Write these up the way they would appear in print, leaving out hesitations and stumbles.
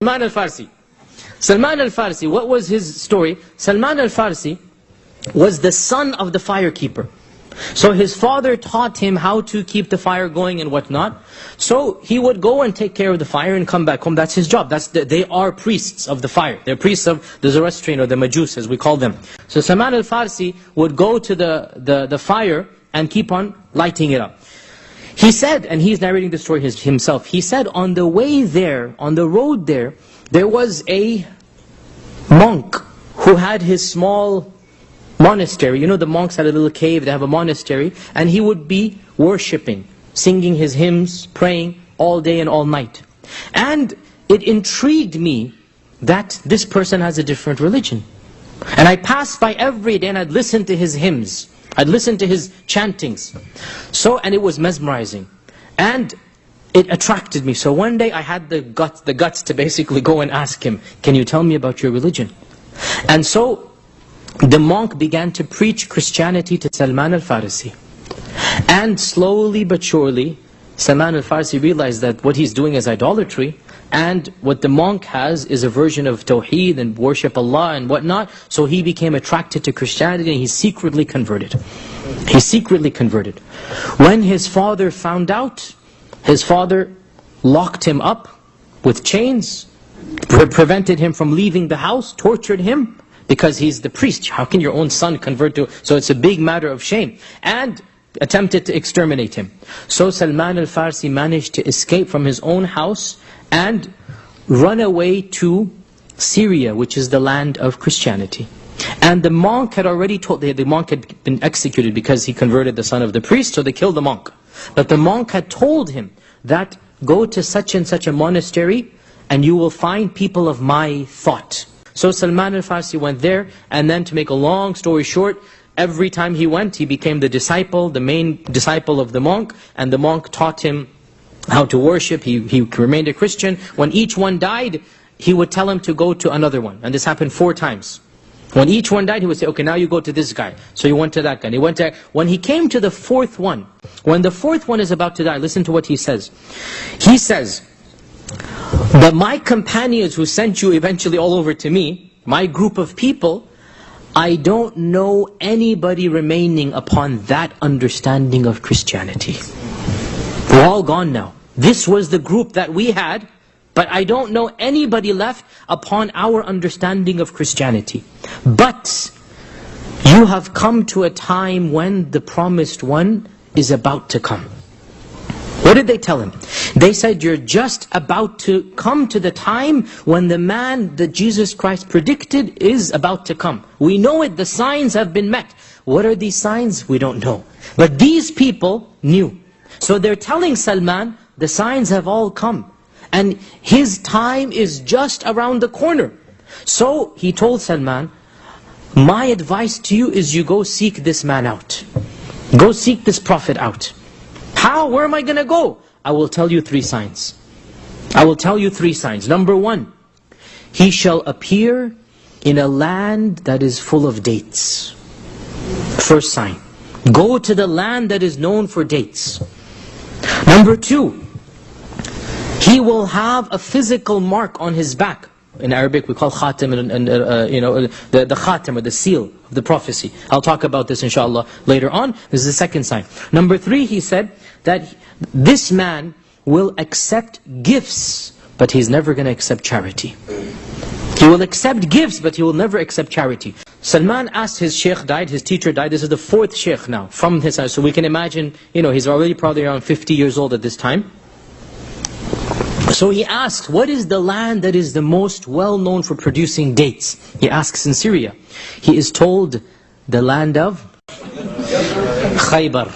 Salman al-Farsi. Salman al-Farsi, what was his story? Salman al-Farsi was the son of the firekeeper. So his father taught him how to keep the fire going and whatnot. So he would go and take care of the fire and come back home. That's his job. They are priests of the fire. They're priests of the Zoroastrian or the Majus as we call them. So Salman al-Farsi would go to the fire and keep on lighting it up. He said, and he's narrating the story himself, he said on the way there, on the road there, there was a monk who had his small monastery. You know the monks had a little cave, they have a monastery, and he would be worshipping, singing his hymns, praying all day and all night. And it intrigued me that this person has a different religion. And I passed by every day and I'd listen to his hymns. I'd listen to his chantings. And it was mesmerizing. And it attracted me. So one day I had the guts to basically go and ask him, can you tell me about your religion? And so the monk began to preach Christianity to Salman al-Farsi. And slowly but surely, Salman al-Farsi realized that what he's doing is idolatry. And what the monk has is a version of Tawheed and worship Allah and whatnot. So he became attracted to Christianity and he secretly converted. He secretly converted. When his father found out, his father locked him up with chains, prevented him from leaving the house, tortured him, because he's the priest. How can your own son convert to... So it's a big matter of shame. And attempted to exterminate him. So Salman al-Farsi managed to escape from his own house and run away to Syria, which is the land of Christianity. And the monk had already told, the monk had been executed because he converted the son of the priest, so they killed the monk. But the monk had told him that, go to such and such a monastery and you will find people of my thought. So Salman al-Farsi went there, and then to make a long story short, every time he went, he became the disciple, the main disciple of the monk, and the monk taught him how to worship. He remained a Christian. When each one died, he would tell him to go to another one. And this happened 4 times. When each one died, he would say, okay, now you go to this guy. So he went to that guy. And he went to, when he came to the 4th one, when the 4th one is about to die, listen to what he says. He says, but my companions who sent you eventually all over to me, my group of people, I don't know anybody remaining upon that understanding of Christianity. We're all gone now. This was the group that we had, but I don't know anybody left upon our understanding of Christianity. But you have come to a time when the promised one is about to come. What did they tell him? They said, you're just about to come to the time when the man that Jesus Christ predicted is about to come. We know it, the signs have been met. What are these signs? We don't know. But these people knew. So they're telling Salman, the signs have all come. And his time is just around the corner. So he told Salman, my advice to you is you go seek this man out. Go seek this prophet out. How? Where am I going to go? I will tell you 3 signs. I will tell you 3 signs. Number 1, he shall appear in a land that is full of dates. First sign. Go to the land that is known for dates. Number 2, he will have a physical mark on his back. In Arabic we call khatam, the khatam or the seal of the prophecy. I'll talk about this inshallah later on. This is the second sign. Number 3, he said that this man will accept gifts, but he's never going to accept charity. He will accept gifts, but he will never accept charity. Salman asked, his sheikh died, his teacher died. This is the 4th sheikh now from his house. So we can imagine, he's already probably around 50 years old at this time. So he asks, what is the land that is the most well known for producing dates? He asks in Syria. He is told, the land of Khaybar.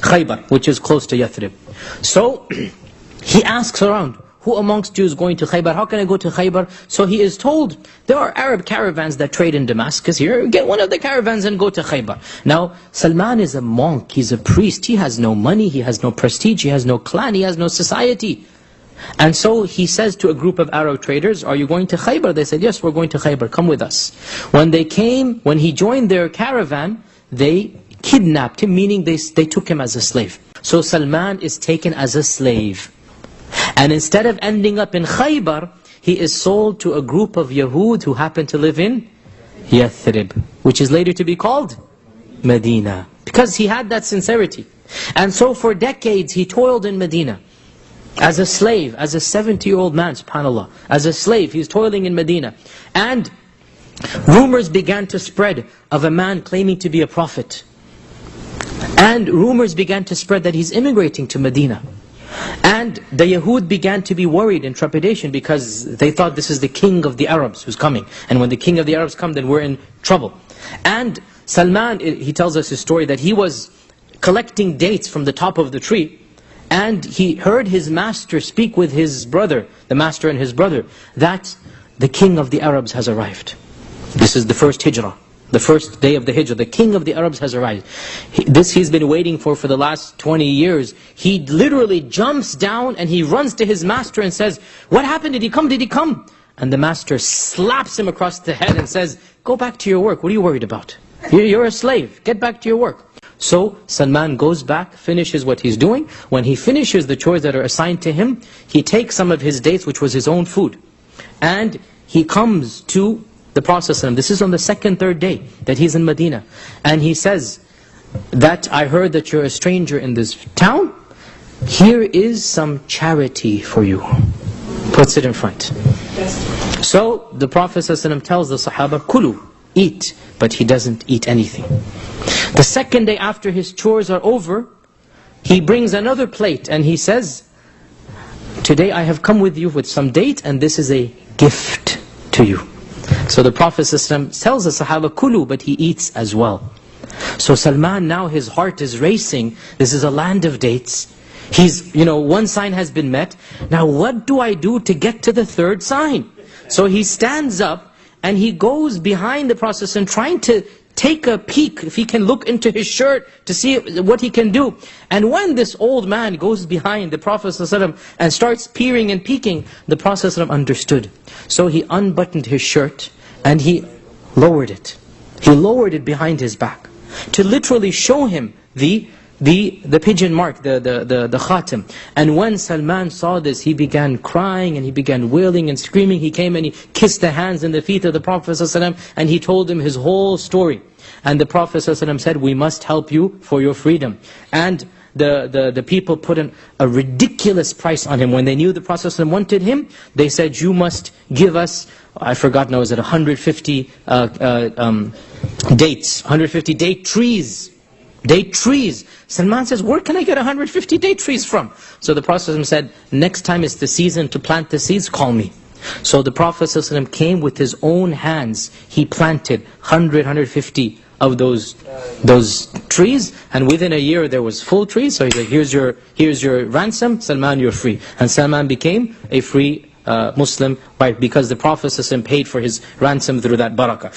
Khaybar, which is close to Yathrib. So he asks around, who amongst you is going to Khaybar? How can I go to Khaybar? So he is told, there are Arab caravans that trade in Damascus here. Get one of the caravans and go to Khaybar. Now, Salman is a monk, he's a priest. He has no money, he has no prestige, he has no clan, he has no society. And so he says to a group of Arab traders, are you going to Khaybar? They said, yes, we're going to Khaybar, come with us. When he joined their caravan, they kidnapped him, meaning they took him as a slave. So Salman is taken as a slave. And instead of ending up in Khaybar, he is sold to a group of Yahud who happen to live in Yathrib, which is later to be called Medina, because he had that sincerity. And so for decades he toiled in Medina as a slave, as a 70-year-old man, subhanAllah. As a slave, he's toiling in Medina. And rumors began to spread of a man claiming to be a prophet. And rumors began to spread that he's immigrating to Medina. And the Yahud began to be worried in trepidation, because they thought this is the king of the Arabs who's coming. And when the king of the Arabs come, then we're in trouble. And Salman, he tells us his story, that he was collecting dates from the top of the tree, and he heard his master speak with his brother, the master and his brother, that the king of the Arabs has arrived. This is the first hijrah, the first day of the hijrah. The king of the Arabs has arrived. This he's been waiting for the last 20 years. He literally jumps down and he runs to his master and says, "What happened? Did he come? Did he come?" And the master slaps him across the head and says, "Go back to your work. What are you worried about? You're a slave. Get back to your work." So Salman goes back, finishes what he's doing. When he finishes the chores that are assigned to him, he takes some of his dates, which was his own food, and he comes to the Prophet ﷺ. This is on the second, third day that he's in Medina. And he says that, "I heard that you're a stranger in this town. Here is some charity for you." Puts it in front. So the Prophet ﷺ tells the Sahaba, "Kulu," eat. But he doesn't eat anything. The second day after his chores are over, he brings another plate and he says, "Today I have come with you with some date, and this is a gift to you." So the Prophet ﷺ tells the Sahaba, "Kulu," but he eats as well. So Salman, now his heart is racing. This is a land of dates. He's, one sign has been met. Now what do I do to get to the third sign? So he stands up and he goes behind the Prophet and trying to take a peek, if he can look into his shirt to see what he can do. And when this old man goes behind the Prophet ﷺ and starts peering and peeking, the Prophet ﷺ understood. So he unbuttoned his shirt and he lowered it. He lowered it behind his back to literally show him the pigeon mark, the khatam. And when Salman saw this, he began crying and he began wailing and screaming. He came and he kissed the hands and the feet of the Prophet ﷺ, and he told him his whole story. And the Prophet ﷺ said, "We must help you for your freedom." And the people put a ridiculous price on him. When they knew the Prophet ﷺ wanted him, they said, "You must give us," I forgot now, is it 150 dates, 150 date trees. Date trees. Salman says, "Where can I get 150 date trees from?" So the Prophet ﷺ said, "Next time it's the season to plant the seeds, call me." So the Prophet ﷺ came with his own hands. He planted 150 of those trees, and within a year there was full trees. So he said, here's your ransom, Salman, you're free. And Salman became a free Muslim, right? Because the Prophet ﷺ paid for his ransom through that barakah.